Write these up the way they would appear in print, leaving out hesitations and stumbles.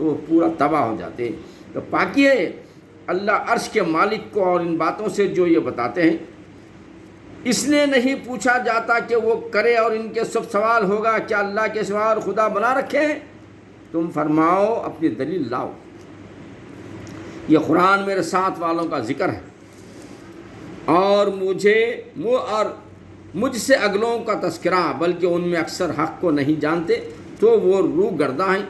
تو وہ پورا تباہ ہو جاتے ہیں۔ تو پاکی ہے اللہ عرش کے مالک کو اور ان باتوں سے جو یہ بتاتے ہیں۔ اس لیے نہیں پوچھا جاتا کہ وہ کرے، اور ان کے سب سوال ہوگا کیا اللہ کے سوا اور خدا بنا رکھے ہیں؟ تم فرماؤ اپنی دلیل لاؤ۔ یہ قرآن میرے ساتھ والوں کا ذکر ہے، اور مجھ سے اگلوں کا تذکرہ، بلکہ ان میں اکثر حق کو نہیں جانتے، تو وہ روح گردہ ہیں،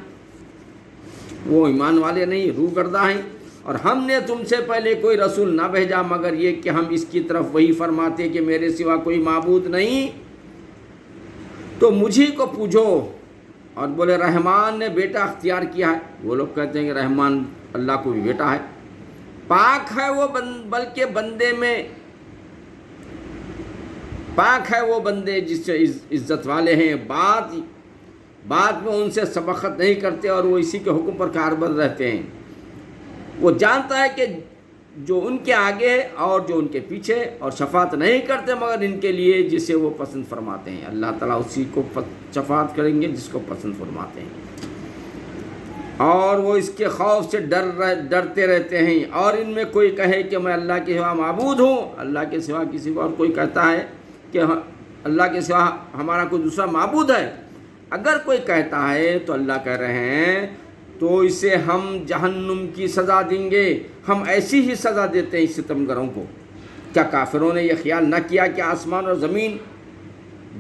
وہ ایمان والے نہیں، روح گردہ ہیں۔ اور ہم نے تم سے پہلے کوئی رسول نہ بھیجا مگر یہ کہ ہم اس کی طرف وہی فرماتے کہ میرے سوا کوئی معبود نہیں تو مجھی کو پوجو۔ اور بولے رحمان نے بیٹا اختیار کیا ہے، وہ لوگ کہتے ہیں کہ رحمان اللہ کو بھی بیٹا ہے، پاک ہے وہ بلکہ بندے میں پاک ہے وہ بندے جس سے عزت والے ہیں، بات میں ان سے سبقت نہیں کرتے، اور وہ اسی کے حکم پر کاربند رہتے ہیں۔ وہ جانتا ہے کہ جو ان کے آگے ہے اور جو ان کے پیچھے، اور شفاعت نہیں کرتے مگر ان کے لیے جسے وہ پسند فرماتے ہیں۔ اللہ تعالیٰ اسی کو شفاعت کریں گے جس کو پسند فرماتے ہیں، اور وہ اس کے خوف سے ڈرتے رہتے ہیں۔ اور ان میں کوئی کہے کہ میں اللہ کے سوا معبود ہوں، اللہ کے سوا کسی کو، اور کوئی کہتا ہے کہ اللہ کے سوا ہمارا کوئی دوسرا معبود ہے، اگر کوئی کہتا ہے تو اللہ کہہ رہے ہیں تو اسے ہم جہنم کی سزا دیں گے، ہم ایسی ہی سزا دیتے ہیں ستمگروں کو۔ کیا کافروں نے یہ خیال نہ کیا کہ آسمان اور زمین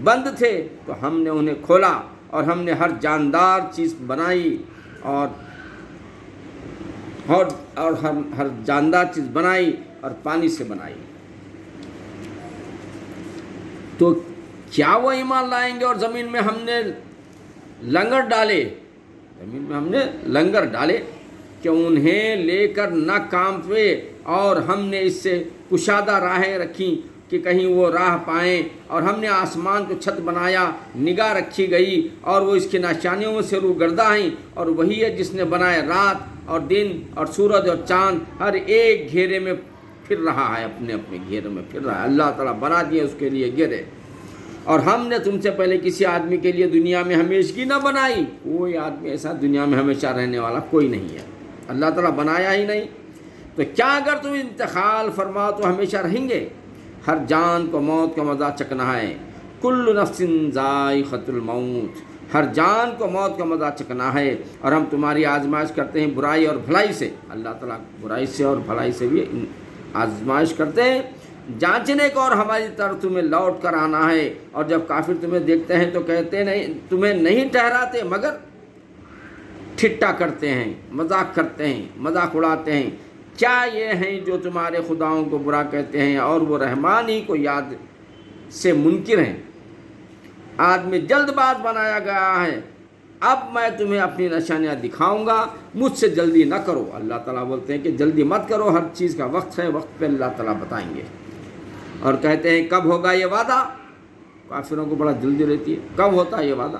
بند تھے تو ہم نے انہیں کھولا، اور ہم نے ہر جاندار چیز بنائی اور ہر جاندار چیز بنائی اور پانی سے بنائی، تو کیا وہ ایمان لائیں گے؟ اور زمین میں ہم نے لنگر ڈالے کہ انہیں لے کر نہ کام پہ، اور ہم نے اس سے کشادہ راہیں رکھیں کہ کہیں وہ راہ پائیں، اور ہم نے آسمان کو چھت بنایا، نگاہ رکھی گئی، اور وہ اس کی نشانیوں میں سے روگردہ ہیں، اور وہی ہے جس نے بنائے رات اور دن اور سورج اور چاند، ہر ایک گھیرے میں پھر رہا ہے، اپنے گھیرے میں پھر رہا ہے۔ اللہ تعالیٰ بنا دیے اس کے لیے گھیرے۔ اور ہم نے تم سے پہلے کسی آدمی کے لیے دنیا میں ہمیشگی نہ بنائی، کوئی آدمی ایسا دنیا میں ہمیشہ رہنے والا کوئی نہیں ہے، اللہ تعالیٰ بنایا ہی نہیں۔ تو کیا اگر تم انتقال فرماؤ تو ہمیشہ رہیں گے؟ ہر جان کو موت کا مزہ چکنا ہے، کل نفس ذائقۃ الموت، ہر جان کو موت کا مزہ چکنا ہے۔ اور ہم تمہاری آزمائش کرتے ہیں برائی اور بھلائی سے، اللہ تعالیٰ برائی سے اور بھلائی سے بھی آزمائش کرتے ہیں، جانچنے کو، اور ہماری طرف تمہیں لوٹ کر آنا ہے۔ اور جب کافر تمہیں دیکھتے ہیں تو کہتے نہیں، تمہیں نہیں ٹھہراتے مگر ٹھٹا کرتے ہیں، مذاق کرتے ہیں، مذاق اڑاتے ہیں۔ کیا یہ ہیں جو تمہارے خداؤں کو برا کہتے ہیں اور وہ رحمان ہی کو یاد سے منکر ہیں؟ آدمی جلد باز بنایا گیا ہے، اب میں تمہیں اپنی نشانیاں دکھاؤں گا، مجھ سے جلدی نہ کرو۔ اللہ تعالیٰ بولتے ہیں کہ جلدی مت کرو، ہر چیز کا وقت ہے، وقت پہ اللہ تعالیٰ بتائیں گے۔ اور کہتے ہیں کب ہوگا یہ وعدہ؟ کافروں کو بڑا جلدی رہتی ہے، کب ہوتا ہے یہ وعدہ؟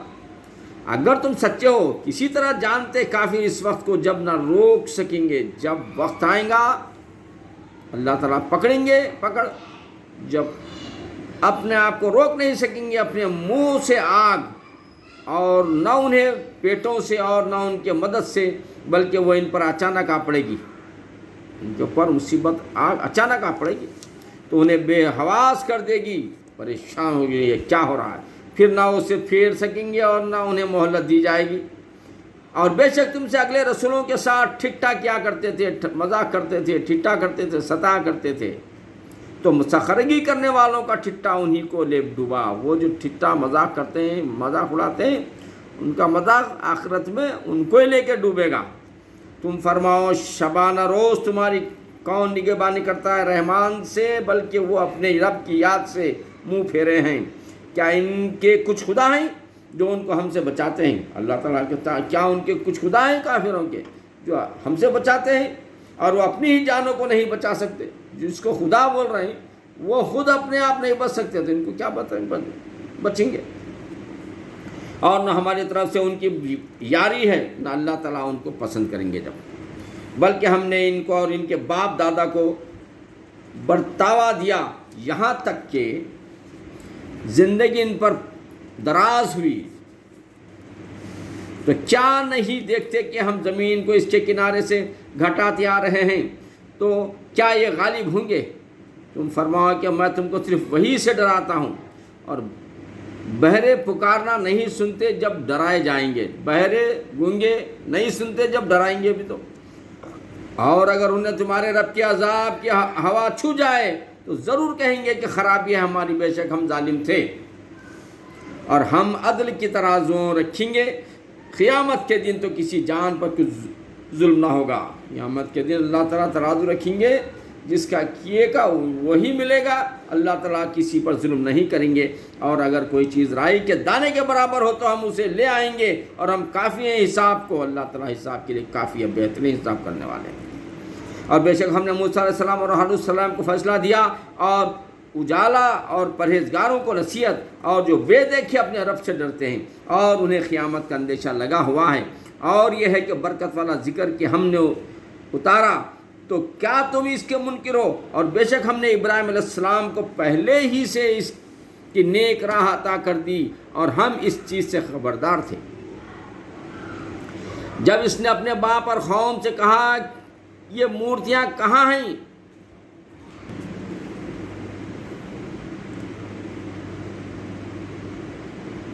اگر تم سچے ہو، کسی طرح جانتے کافر اس وقت کو جب نہ روک سکیں گے، جب وقت آئے گا اللہ تعالیٰ پکڑیں گے پکڑ، جب اپنے آپ کو روک نہیں سکیں گے، اپنے منہ سے آگ، اور نہ انہیں پیٹوں سے اور نہ ان کے مدد سے، بلکہ وہ ان پر اچانک آ پڑے گی، ان کے اوپر مصیبت آگ اچانک آ پڑے گی تو انہیں بے حواس کر دے گی، پریشان ہو گئی، یہ کیا ہو رہا ہے، پھر نہ اسے پھیر سکیں گے اور نہ انہیں مہلت دی جائے گی۔ اور بے شک تم سے اگلے رسولوں کے ساتھ ٹھٹا کیا کرتے تھے، مذاق کرتے تھے، ٹھٹا کرتے تھے، ستا کرتے تھے، تو مسخرگی کرنے والوں کا ٹھٹا انہی کو لے ڈوبا۔ وہ جو ٹھٹا مذاق کرتے ہیں، مذاق اڑاتے ہیں، ان کا مذاق آخرت میں ان کو ہی لے کے ڈوبے گا۔ تم فرماؤ شبانہ روز تمہاری کون نگہبانی کرتا ہے رحمان سے، بلکہ وہ اپنے رب کی یاد سے منہ پھیرے ہیں۔ کیا ان کے کچھ خدا ہیں جو ان کو ہم سے بچاتے ہیں؟ اللہ تعالیٰ کہتا ہے کیا ان کے کچھ خدا ہیں کافروں کے جو ہم سے بچاتے ہیں، اور وہ اپنی ہی جانوں کو نہیں بچا سکتے؟ جس کو خدا بول رہے ہیں وہ خود اپنے آپ نہیں بچ سکتے تو ان کو کیا بچیں گے؟ اور نہ ہماری طرف سے ان کی یاری ہے، نہ اللہ تعالیٰ ان کو پسند کریں گے جب، بلکہ ہم نے ان کو اور ان کے باپ دادا کو برتاوا دیا، یہاں تک کہ زندگی ان پر دراز ہوئی، تو کیا نہیں دیکھتے کہ ہم زمین کو اس کے کنارے سے گھٹاتے آ رہے ہیں، تو کیا یہ غالب ہوں گے؟ تم فرماؤ کہ میں تم کو صرف وہی سے ڈراتا ہوں، اور بہرے پکارنا نہیں سنتے جب ڈرائے جائیں گے، بہرے گونگے نہیں سنتے جب ڈرائیں گے بھی تو۔ اور اگر انہیں تمہارے رب کے عذاب کی ہوا چھو جائے تو ضرور کہیں گے کہ خرابی ہے ہماری، بے شک ہم ظالم تھے، اور ہم عدل کی ترازو رکھیں گے۔ قیامت کے دن تو کسی جان پر کچھ ظلم نہ ہوگا۔ قیامت کے دن اللہ تعالیٰ ترازو رکھیں گے، جس کا کیے کا وہی ملے گا، اللہ تعالیٰ کسی پر ظلم نہیں کریں گے۔ اور اگر کوئی چیز رائی کے دانے کے برابر ہو تو ہم اسے لے آئیں گے، اور ہم کافی ہیں حساب کو، اللہ تعالیٰ حساب کے لیے کافی ہے، بہترین حساب کرنے والے ہیں۔ اور بے شک ہم نے موسیٰ علیہ السلام اور ہارون علیہ السلام کو فیصلہ دیا، اور اجالا اور پرہیزگاروں کو نصیحت، اور جو بے دیکھے اپنے رب سے ڈرتے ہیں اور انہیں قیامت کا اندیشہ لگا ہوا ہے۔ اور یہ ہے کہ برکت والا ذکر کہ ہم نے اتارا، تو کیا تم اس کے منکر ہو؟ اور بے شک ہم نے ابراہیم علیہ السلام کو پہلے ہی سے اس کی نیک راہ عطا کر دی، اور ہم اس چیز سے خبردار تھے۔ جب اس نے اپنے باپ اور قوم سے کہا یہ مورتیاں کہاں ہیں،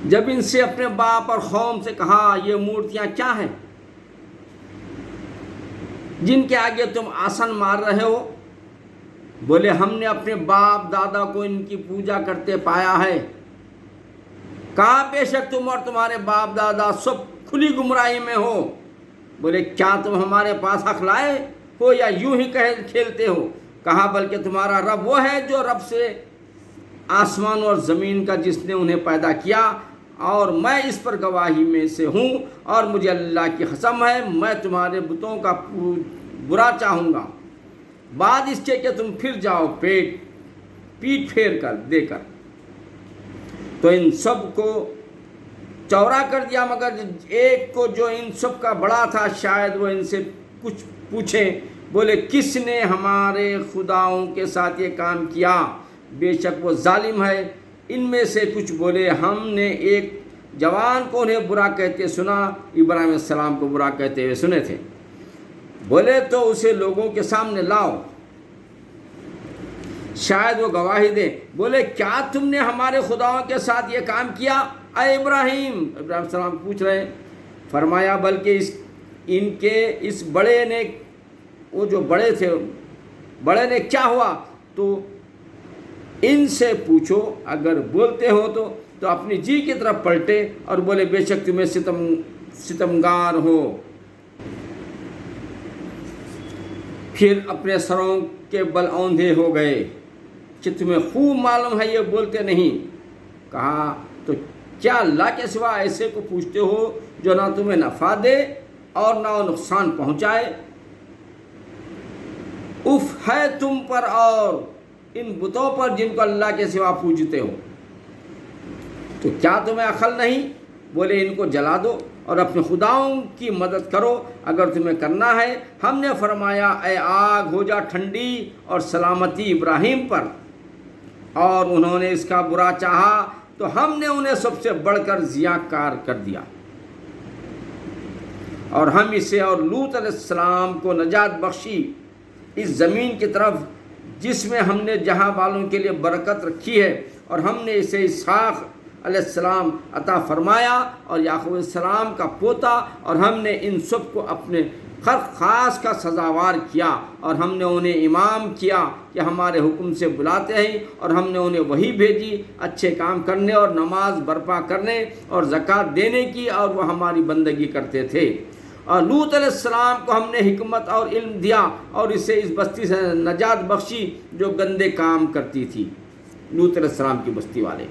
جب ان سے اپنے باپ اور قوم سے کہا یہ مورتیاں کیا ہیں جن کے آگے تم آسن مار رہے ہو؟ بولے ہم نے اپنے باپ دادا کو ان کی پوجا کرتے پایا ہے۔ کہا بے شک تم اور تمہارے باپ دادا سب کھلی گمراہی میں ہو۔ بولے کیا تم ہمارے پاس حق لائے ہو یا یوں ہی کھیلتے ہو؟ کہا بلکہ تمہارا رب وہ ہے جو رب سے آسمان اور زمین کا، جس نے انہیں پیدا کیا، اور میں اس پر گواہی میں سے ہوں، اور مجھے اللہ کی قسم ہے میں تمہارے بتوں کا برا چاہوں گا، بعد اس کے کہ تم پھر جاؤ پیٹ پھیر کر دے کر۔ تو ان سب کو چورا کر دیا، مگر ایک کو جو ان سب کا بڑا تھا، شاید وہ ان سے کچھ پوچھیں۔ بولے کس نے ہمارے خداؤں کے ساتھ یہ کام کیا؟ بے شک وہ ظالم ہے۔ ان میں سے کچھ بولے ہم نے ایک جوان کو انہیں برا کہتے سنا، ابراہیم علیہ السلام کو برا کہتے ہوئے سنے تھے۔ بولے تو اسے لوگوں کے سامنے لاؤ، شاید وہ گواہی دے۔ بولے کیا تم نے ہمارے خداؤں کے ساتھ یہ کام کیا اے ابراہیم؟ ابراہیم السلام پوچھ رہے ہیں۔ فرمایا بلکہ ان کے اس بڑے نے، وہ جو بڑے تھے، بڑے نے کیا ہوا؟ تو ان سے پوچھو، اگر بولتے ہو تو اپنی جی کی طرف پلٹے اور بولے بے شک تمہیں ستمگار ہو۔ پھر اپنے سروں کے بل اوندھے ہو گئے کہ تمہیں خوب معلوم ہے یہ بولتے نہیں۔ کہا تو کیا اللہ کے سوا ایسے کو پوچھتے ہو جو نہ تمہیں نفع دے اور نہ نقصان پہنچائے؟ اف ہے تم پر اور ان بتوں پر جن کو اللہ کے سوا پوجتے ہو، تو کیا تمہیں عقل نہیں؟ بولے ان کو جلا دو اور اپنے خداؤں کی مدد کرو اگر تمہیں کرنا ہے۔ ہم نے فرمایا اے آگ ہو جا ٹھنڈی اور سلامتی ابراہیم پر، اور انہوں نے اس کا برا چاہا تو ہم نے انہیں سب سے بڑھ کر ضیاء کار کر دیا، اور ہم اسے اور لوط علیہ السلام کو نجات بخشی اس زمین کی طرف جس میں ہم نے جہاں والوں کے لیے برکت رکھی ہے، اور ہم نے اسے اسحاق علیہ السلام عطا فرمایا اور یعقوب علیہ السلام کا پوتا، اور ہم نے ان سب کو اپنے خلق خاص کا سزاوار کیا، اور ہم نے انہیں امام کیا کہ ہمارے حکم سے بلاتے ہیں، اور ہم نے انہیں وحی بھیجی اچھے کام کرنے اور نماز برپا کرنے اور زکوٰۃ دینے کی، اور وہ ہماری بندگی کرتے تھے۔ اور لوط علیہ السلام کو ہم نے حکمت اور علم دیا اور اسے اس بستی سے نجات بخشی جو گندے کام کرتی تھی۔ لوط علیہ السلام کی بستی والے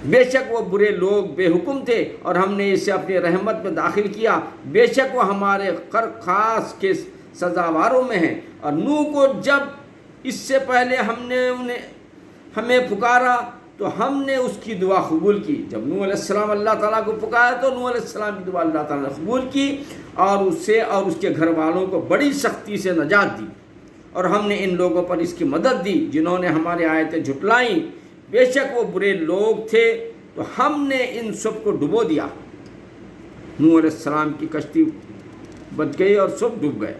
بے شک وہ برے لوگ بے حکم تھے، اور ہم نے اسے اپنی رحمت میں داخل کیا، بے شک وہ ہمارے خلق خاص کے سزاواروں میں ہیں۔ اور نوح کو جب اس سے پہلے ہمیں پکارا تو ہم نے اس کی دعا قبول کی۔ جب نوح علیہ السلام اللہ تعالیٰ کو پکارا تو نوح علیہ السلام کی دعا اللہ تعالیٰ نے قبول کی، اور اسے اور اس کے گھر والوں کو بڑی سختی سے نجات دی، اور ہم نے ان لوگوں پر اس کی مدد دی جنہوں نے ہماری آیتیں جھٹلائیں۔ بے شک وہ برے لوگ تھے، تو ہم نے ان سب کو ڈبو دیا۔ نوح علیہ السلام کی کشتی بچ گئی اور سب ڈوب گئے۔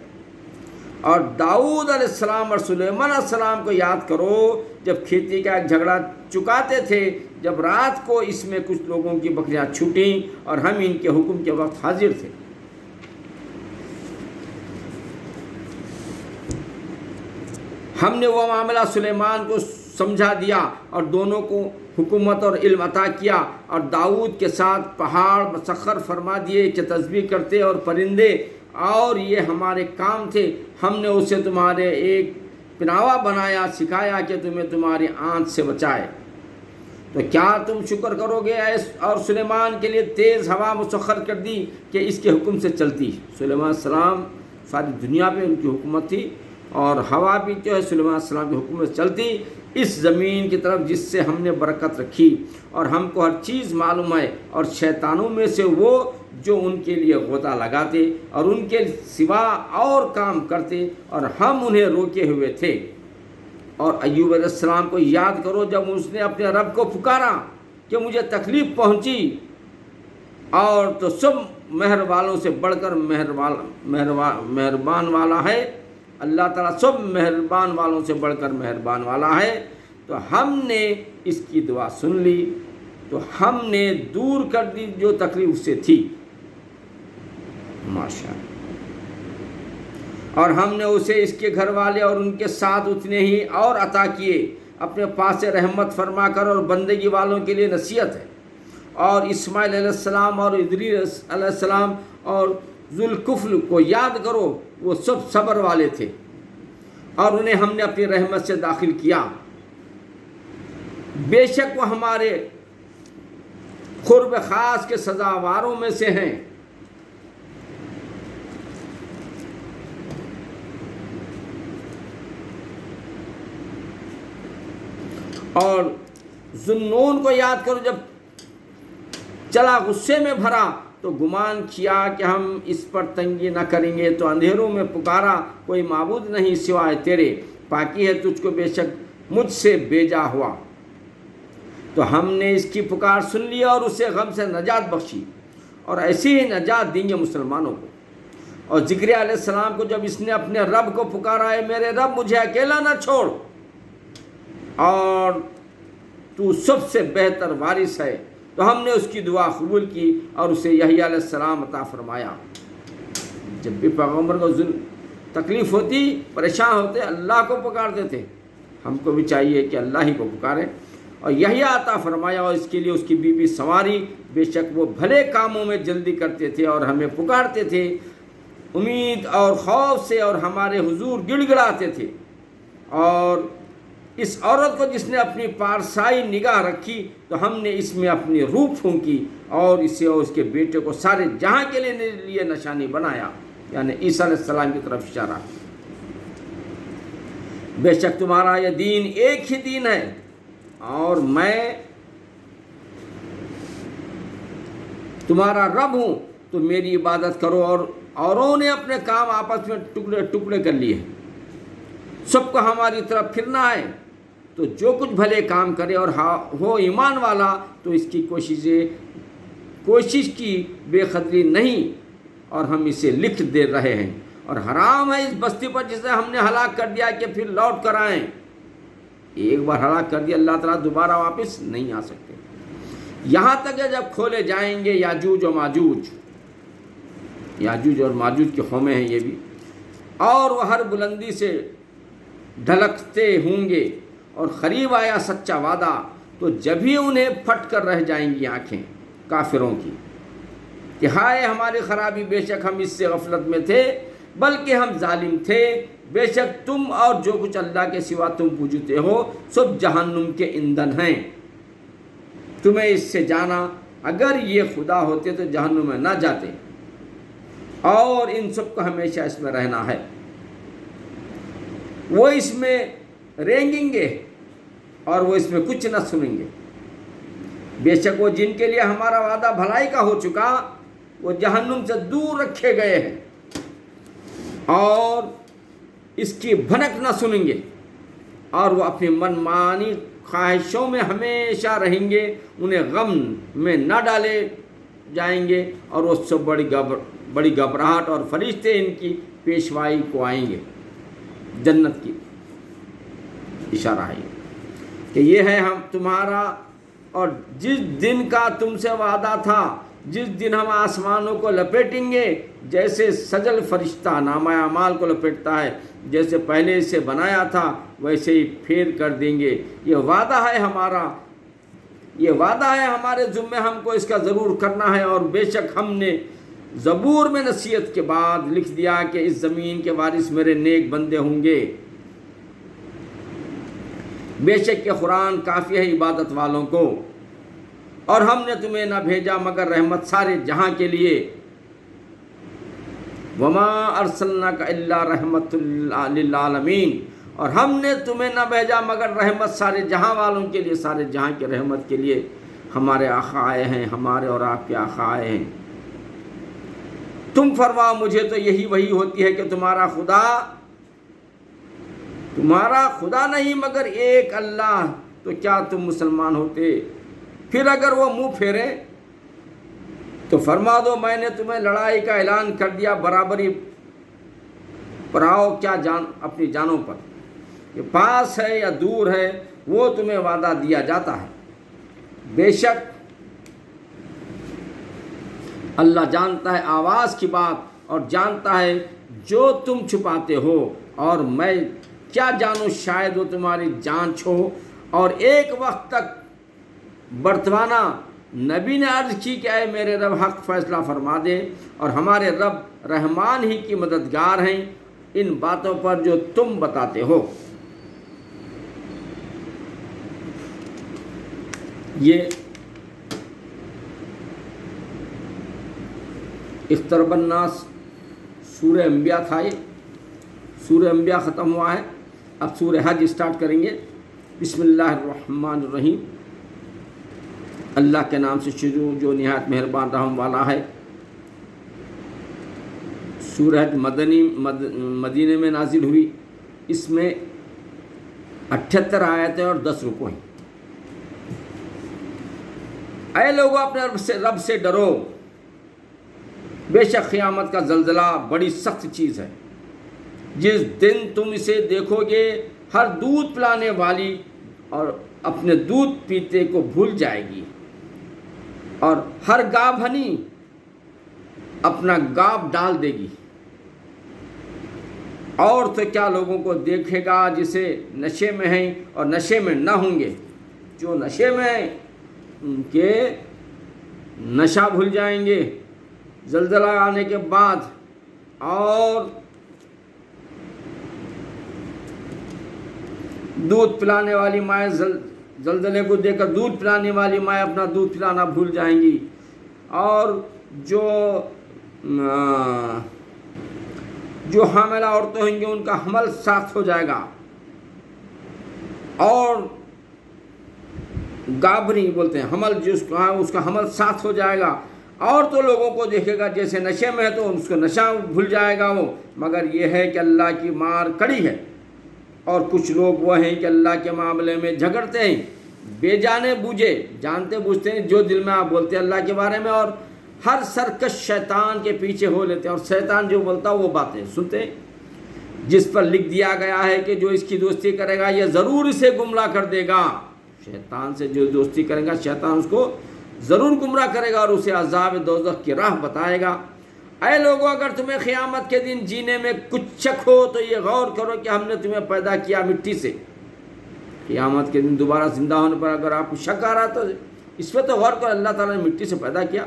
اور داؤد علیہ السلام اور سلیمان علیہ السلام کو یاد کرو، جب کھیتی کا ایک جھگڑا چکاتے تھے، جب رات کو اس میں کچھ لوگوں کی بکریاں چھوٹیں اور ہم ان کے حکم کے وقت حاضر تھے۔ ہم نے وہ معاملہ سلیمان کو سمجھا دیا اور دونوں کو حکومت اور علم عطا کیا، اور داؤد کے ساتھ پہاڑ مسخر فرما دیے کہ تسبیح کرتے اور پرندے، اور یہ ہمارے کام تھے۔ ہم نے اسے تمہارے ایک پناوا بنایا، سکھایا کہ تمہیں تمہاری آنچ سے بچائے۔ تو کیا تم شکر کرو گے؟ اور سلیمان کے لیے تیز ہوا مسخر کر دی کہ اس کے حکم سے چلتی۔ سلیمان علیہ السلام ساری دنیا پہ ان کی حکومت تھی، اور ہوا بھی جو ہے سلیمان علیہ السلام کی حکم سے چلتی اس زمین کی طرف جس سے ہم نے برکت رکھی، اور ہم کو ہر چیز معلوم ہے، اور شیطانوں میں سے وہ جو ان کے لیے غوطہ لگاتے اور ان کے سوا اور کام کرتے، اور ہم انہیں روکے ہوئے تھے۔ اور ایوب علیہ السلام کو یاد کرو، جب اس نے اپنے رب کو پکارا کہ مجھے تکلیف پہنچی، اور تو سب مہر والوں سے بڑھ کر مہربان والا ہے، اللہ تعالیٰ سب مہربان والوں سے بڑھ کر مہربان والا ہے۔ تو ہم نے اس کی دعا سن لی، تو ہم نے دور کر دی جو تکلیف اس سے تھی، ماشاءاللہ۔ اور ہم نے اسے، اس کے گھر والے اور ان کے ساتھ اتنے ہی اور عطا کیے، اپنے پاس سے رحمت فرما کر، اور بندگی والوں کے لیے نصیحت ہے۔ اور اسماعیل علیہ السلام اور ادریس علیہ السلام اور ذوالکفل کو یاد کرو، وہ سب صبر والے تھے، اور انہیں ہم نے اپنی رحمت سے داخل کیا۔ بے شک وہ ہمارے قرب خاص کے سزاواروں میں سے ہیں۔ اور ذوالنون کو یاد کرو، جب چلا غصے میں بھرا تو گمان کیا کہ ہم اس پر تنگی نہ کریں گے، تو اندھیروں میں پکارا کوئی معبود نہیں سوائے تیرے، پاکی ہے تجھ کو بے شک مجھ سے بیجا ہوا۔ تو ہم نے اس کی پکار سن لیا اور اسے غم سے نجات بخشی، اور ایسی ہی نجات دیں گے مسلمانوں کو۔ اور زکریا علیہ السلام کو جب اس نے اپنے رب کو پکارا، اے میرے رب مجھے اکیلا نہ چھوڑ، اور تو سب سے بہتر وارث ہے، تو ہم نے اس کی دعا قبول کی اور اسے یحییٰ علیہ السلام عطا فرمایا۔ جب بھی پیغمبر کو تکلیف ہوتی، پریشان ہوتے، اللہ کو پکارتے تھے۔ ہم کو بھی چاہیے کہ اللہ ہی کو پکاریں۔ اور یحییٰ عطا فرمایا، اور اس کے لیے اس کی بیوی سواری، بے شک وہ بھلے کاموں میں جلدی کرتے تھے اور ہمیں پکارتے تھے امید اور خوف سے، اور ہمارے حضور گڑ گڑاتے تھے۔ اور اس عورت کو جس نے اپنی پارسائی نگاہ رکھی، تو ہم نے اس میں اپنی روح پھونکی، اور اسے اور اس کے بیٹے کو سارے جہاں کے لیے نشانی بنایا، یعنی عیسیٰ علیہ السلام کی طرف اشارہ۔ بے شک تمہارا یہ دین ایک ہی دین ہے، اور میں تمہارا رب ہوں، تو میری عبادت کرو۔ اور اوروں نے اپنے کام آپس میں ٹکڑے ٹکڑے کر لیے، سب کو ہماری طرف پھرنا ہے۔ تو جو کچھ بھلے کام کرے اور ہو ایمان والا، تو اس کی کوشش کی بے قدری نہیں، اور ہم اسے لکھ دے رہے ہیں۔ اور حرام ہے اس بستی پر جسے ہم نے ہلاک کر دیا کہ پھر لوٹ کر آئیں۔ ایک بار ہلاک کر دیا، اللہ تعالیٰ دوبارہ واپس نہیں آ سکتے، یہاں تک کہ جب کھولے جائیں گے یاجوج و ماجوج۔ یاجوج اور ماجوج کی قومیں ہیں یہ بھی، اور وہ ہر بلندی سے ڈھلکتے ہوں گے، اور قریب آیا سچا وعدہ، تو جب ہی انہیں پھٹ کر رہ جائیں گی آنکھیں کافروں کی کہ ہائے ہماری خرابی، بے شک ہم اس سے غفلت میں تھے، بلکہ ہم ظالم تھے۔ بے شک تم اور جو کچھ اللہ کے سوا تم پوجتے ہو سب جہنم کے ایندھن ہیں۔ تمہیں اس سے جانا، اگر یہ خدا ہوتے تو جہنم میں نہ جاتے، اور ان سب کو ہمیشہ اس میں رہنا ہے۔ وہ اس میں رینگیں گے اور وہ اس میں کچھ نہ سنیں گے۔ بے شک وہ جن کے لیے ہمارا وعدہ بھلائی کا ہو چکا، وہ جہنم سے دور رکھے گئے ہیں، اور اس کی بھنک نہ سنیں گے، اور وہ اپنی من مانی خواہشوں میں ہمیشہ رہیں گے، انہیں غم میں نہ ڈالے جائیں گے اور اس سے بڑی گھبراہٹ اور فرشتے ان کی پیشوائی کو آئیں گے. جنت کی اشارہ ہے کہ یہ ہے ہم تمہارا، اور جس دن کا تم سے وعدہ تھا، جس دن ہم آسمانوں کو لپیٹیں گے جیسے سجل فرشتہ نامہ اعمال کو لپیٹتا ہے، جیسے پہلے سے بنایا تھا ویسے ہی پھیر کر دیں گے. یہ وعدہ ہے ہمارا، یہ وعدہ ہے ہمارے ذمے، ہم کو اس کا ضرور کرنا ہے. اور بے شک ہم نے زبور میں نصیحت کے بعد لکھ دیا کہ اس زمین کے وارث میرے نیک بندے ہوں گے. بے شک کہ قرآن کافی ہے عبادت والوں کو. اور ہم نے تمہیں نہ بھیجا مگر رحمت سارے جہاں کے لیے. وما ارسلناک الا رحمت للعالمین. اور ہم نے تمہیں نہ بھیجا مگر رحمت سارے جہاں والوں کے لیے، سارے جہاں کی رحمت کے لیے. ہمارے آقا آئے ہیں، ہمارے اور آپ کے آقا آئے ہیں. تم فرماؤ مجھے تو یہی وحی ہوتی ہے کہ تمہارا خدا نہیں مگر ایک اللہ، تو کیا تم مسلمان ہوتے؟ پھر اگر وہ منہ پھیرے تو فرما دو میں نے تمہیں لڑائی کا اعلان کر دیا، برابری پر آؤ کیا اپنی جانوں پر. یہ پاس ہے یا دور ہے وہ تمہیں وعدہ دیا جاتا ہے. بے شک اللہ جانتا ہے آواز کی بات اور جانتا ہے جو تم چھپاتے ہو. اور میں کیا جانوں، شاید وہ تمہاری جانچ ہو. اور ایک وقت تک برتوانہ نبی نے عرض کی کہ اے میرے رب حق فیصلہ فرما دے، اور ہمارے رب رحمان ہی کی مددگار ہیں ان باتوں پر جو تم بتاتے ہو. یہ اقترب الناس سورہ انبیاء تھا. یہ سورہ انبیاء ختم ہوا ہے، اب سورہ حج اسٹارٹ کریں گے. بسم اللہ الرحمن الرحیم. اللہ کے نام سے شروع جو نہایت مہربان رحم والا ہے. سورہ حج مدینے میں نازل ہوئی. اس میں 78 آیتیں اور 10 رکوع ہیں. اے لوگوں اپنے رب سے ڈرو، بے شک قیامت کا زلزلہ بڑی سخت چیز ہے. جس دن تم اسے دیکھو گے ہر دودھ پلانے والی اور اپنے دودھ پیتے کو بھول جائے گی، اور ہر گابھنی اپنا گاب ڈال دے گی. اور تو کیا لوگوں کو دیکھے گا جسے نشے میں ہیں اور نشے میں نہ ہوں گے. جو نشے میں ہیں ان کے نشہ بھول جائیں گے زلزلہ آنے کے بعد. اور دودھ پلانے والی مائیں زلزلے کو دیکھ کر دودھ پلانے والی مائیں اپنا دودھ پلانا بھول جائیں گی. اور جو حاملہ عورتیں ہوں گی ان کا حمل ساخت ہو جائے گا. اور گابری بولتے ہیں حمل، جس کا اس کا حمل ساخت ہو جائے گا. اور تو لوگوں کو دیکھے گا جیسے نشے میں ہے تو اس کو نشہ بھول جائے گا وہ. مگر یہ ہے کہ اللہ کی مار کڑی ہے. اور کچھ لوگ وہ ہیں کہ اللہ کے معاملے میں جھگڑتے ہیں بے جانے بوجھے، جانتے بوجھتے ہیں جو دل میں آپ بولتے ہیں اللہ کے بارے میں، اور ہر سرکش شیطان کے پیچھے ہو لیتے ہیں. اور شیطان جو بولتا وہ باتیں سنتے ہیں جس پر لکھ دیا گیا ہے کہ جو اس کی دوستی کرے گا یہ ضرور اسے گمراہ کر دے گا. شیطان سے جو دوستی کرے گا شیطان اس کو ضرور گمراہ کرے گا اور اسے عذاب دوزخ کی راہ بتائے گا. اے لوگوں اگر تمہیں قیامت کے دن جینے میں کچھ شک ہو تو یہ غور کرو کہ ہم نے تمہیں پیدا کیا مٹی سے. قیامت کے دن دوبارہ زندہ ہونے پر اگر آپ کو شک آ رہا تو اس پہ تو غور کرو. اللہ تعالیٰ نے مٹی سے پیدا کیا،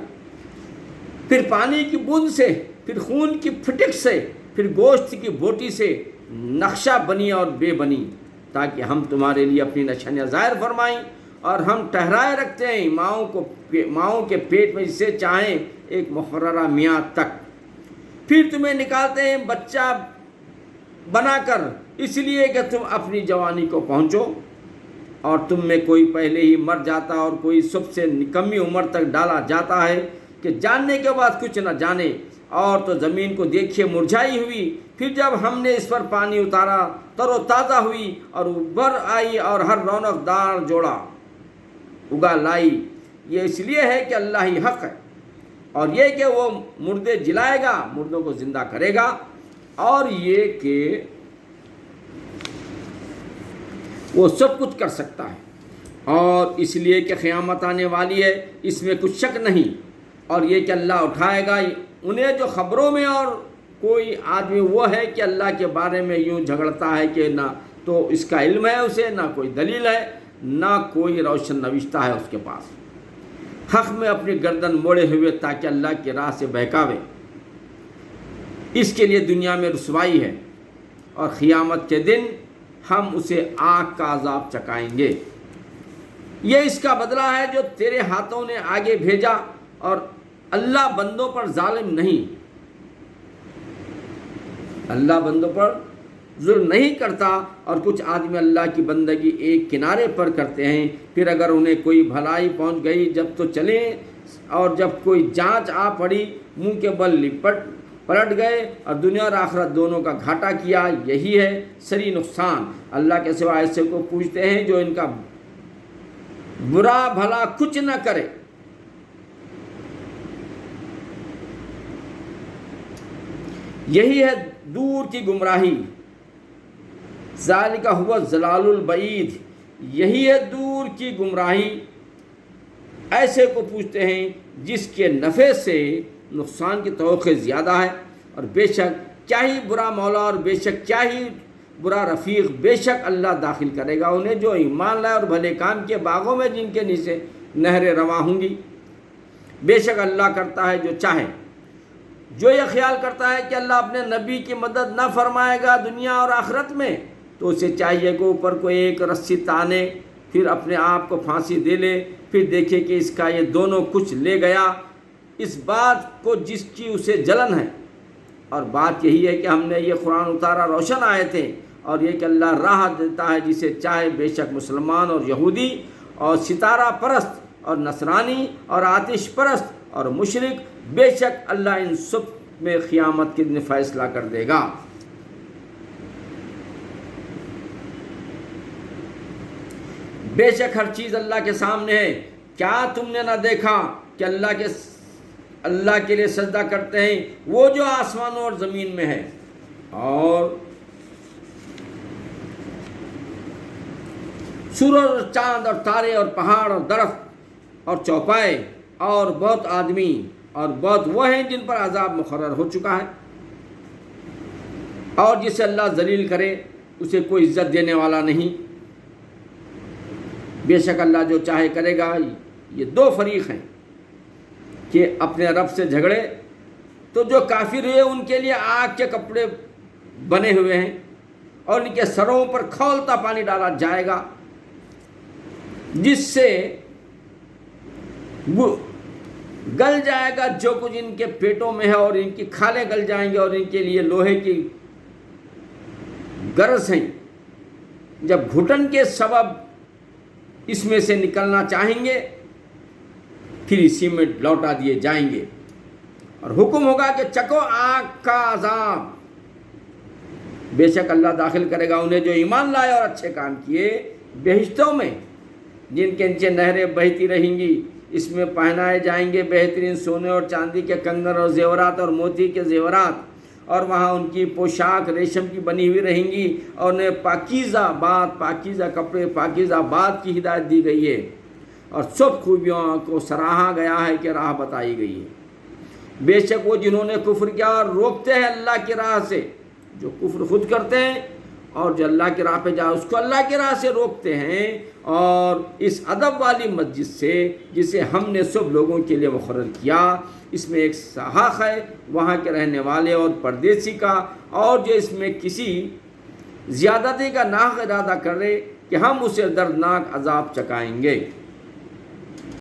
پھر پانی کی بوند سے، پھر خون کی پھٹک سے، پھر گوشت کی بوٹی سے نقشہ بنی اور بے بنی، تاکہ ہم تمہارے لیے اپنی نشانیاں ظاہر فرمائیں. اور ہم ٹھہرائے رکھتے ہیں ماؤں کے پیٹ میں جسے چاہیں ایک مقررہ میعاد تک. پھر تمہیں نکالتے ہیں بچہ بنا کر اس لیے کہ تم اپنی جوانی کو پہنچو. اور تم میں کوئی پہلے ہی مر جاتا اور کوئی سب سے کمی عمر تک ڈالا جاتا ہے کہ جاننے کے بعد کچھ نہ جانے. اور تو زمین کو دیکھیے مرجھائی ہوئی، پھر جب ہم نے اس پر پانی اتارا تر و تازہ ہوئی اور ابھر آئی اور ہر رونق دار جوڑا اگا لائی. یہ اس لیے ہے کہ اللہ ہی حق ہے اور یہ کہ وہ مردے جلائے گا، مردوں کو زندہ کرے گا، اور یہ کہ وہ سب کچھ کر سکتا ہے، اور اس لیے کہ قیامت آنے والی ہے، اس میں کچھ شک نہیں، اور یہ کہ اللہ اٹھائے گا انہیں جو خبروں میں، اور کوئی آدمی وہ ہے کہ اللہ کے بارے میں یوں جھگڑتا ہے کہ نہ تو اس کا علم ہے اسے، نہ کوئی دلیل ہے، نہ کوئی روشن نوشتہ ہے اس کے پاس، حق میں اپنی گردن موڑے ہوئے تاکہ اللہ کی راہ سے بہکاوے، اس کے لیے دنیا میں رسوائی ہے، اور قیامت کے دن ہم اسے آگ کا عذاب چکائیں گے۔ یہ اس کا بدلہ ہے جو تیرے ہاتھوں نے آگے بھیجا، اور اللہ بندوں پر ظالم نہیں، اللہ بندوں پر ظلم نہیں کرتا، اور کچھ آدمی اللہ کی بندگی ایک کنارے پر کرتے ہیں، پھر اگر انہیں کوئی بھلائی پہنچ گئی جب تو چلیں، اور جب کوئی جانچ آ پڑی منہ کے بل پلٹ گئے، اور دنیا اور آخرت دونوں کا گھاٹا کیا۔ یہی ہے سری نقصان۔ اللہ کے سوا ایسے کو پوچھتے ہیں جو ان کا برا بھلا کچھ نہ کرے۔ یہی ہے دور کی گمراہی، ذالک هو الضلال البعید، یہی ہے دور کی گمراہی۔ ایسے کو پوچھتے ہیں جس کے نفع سے نقصان کی توقع زیادہ ہے، اور بے شک کیا ہی برا مولا، اور بے شک کیا ہی برا رفیق، بے شک اللہ داخل کرے گا انہیں جو ایمان لائے اور بھلے کام کے باغوں میں جن کے نیچے نہریں رواں ہوں گی۔ بے شک اللہ کرتا ہے جو چاہے۔ جو یہ خیال کرتا ہے کہ اللہ اپنے نبی کی مدد نہ فرمائے گا دنیا اور آخرت میں، تو اسے چاہیے کہ اوپر کو ایک رسی تانے، پھر اپنے آپ کو پھانسی دے لے، پھر دیکھے کہ اس کا یہ دونوں کچھ لے گیا، اس بات کو جس کی اسے جلن ہے۔ اور بات یہی ہے کہ ہم نے یہ قرآن اتارا روشن آیتیں، اور یہ کہ اللہ راہ دیتا ہے جسے چاہے۔ بے شک مسلمان اور یہودی اور ستارہ پرست اور نصرانی اور آتش پرست اور مشرک، بے شک اللہ ان سب میں قیامت کے دن فیصلہ کر دے گا۔ بے شک ہر چیز اللہ کے سامنے ہے۔ کیا تم نے نہ دیکھا کہ اللہ کے لیے سجدہ کرتے ہیں وہ جو آسمانوں اور زمین میں ہے، اور سورج اور چاند اور تارے اور پہاڑ اور درخت اور چوپائے اور بہت آدمی اور بہت وہ ہیں جن پر عذاب مقرر ہو چکا ہے، اور جسے اللہ ذلیل کرے اسے کوئی عزت دینے والا نہیں۔ بے شک اللہ جو چاہے کرے گا۔ یہ دو فریق ہیں کہ اپنے رب سے جھگڑے، تو جو کافر ہوئے ان کے لیے آگ کے کپڑے بنے ہوئے ہیں، اور ان کے سروں پر کھولتا پانی ڈالا جائے گا جس سے گل جائے گا جو کچھ ان کے پیٹوں میں ہے، اور ان کی کھالیں گل جائیں گے، اور ان کے لیے لوہے کی گرس ہیں۔ جب گھٹن کے سبب اس میں سے نکلنا چاہیں گے پھر اسی میں لوٹا دیے جائیں گے، اور حکم ہوگا کہ چکو آگ کا عذاب۔ بے شک اللہ داخل کرے گا انہیں جو ایمان لائے اور اچھے کام کیے بہشتوں میں، جن کے نیچے نہریں بہتی رہیں گی، اس میں پہنائے جائیں گے بہترین سونے اور چاندی کے کنگن اور زیورات اور موتی کے زیورات، اور وہاں ان کی پوشاک ریشم کی بنی ہوئی رہیں گی، اور انہیں پاکیزہ بات، پاکیزہ کپڑے، پاکیزہ بات کی ہدایت دی گئی ہے، اور سب خوبیوں کو سراہا گیا ہے کہ راہ بتائی گئی ہے۔ بے شک وہ جنہوں نے کفر کیا اور روکتے ہیں اللہ کی راہ سے، جو کفر خود کرتے ہیں اور جو اللہ کی راہ پہ جائے اس کو اللہ کی راہ سے روکتے ہیں، اور اس ادب والی مسجد سے جسے ہم نے سب لوگوں کے لیے مقرر کیا، اس میں ایک حق ہے وہاں کے رہنے والے اور پردیسی کا، اور جو اس میں کسی زیادتی کا ناحق ارادہ کرے کہ ہم اسے دردناک عذاب چکائیں گے۔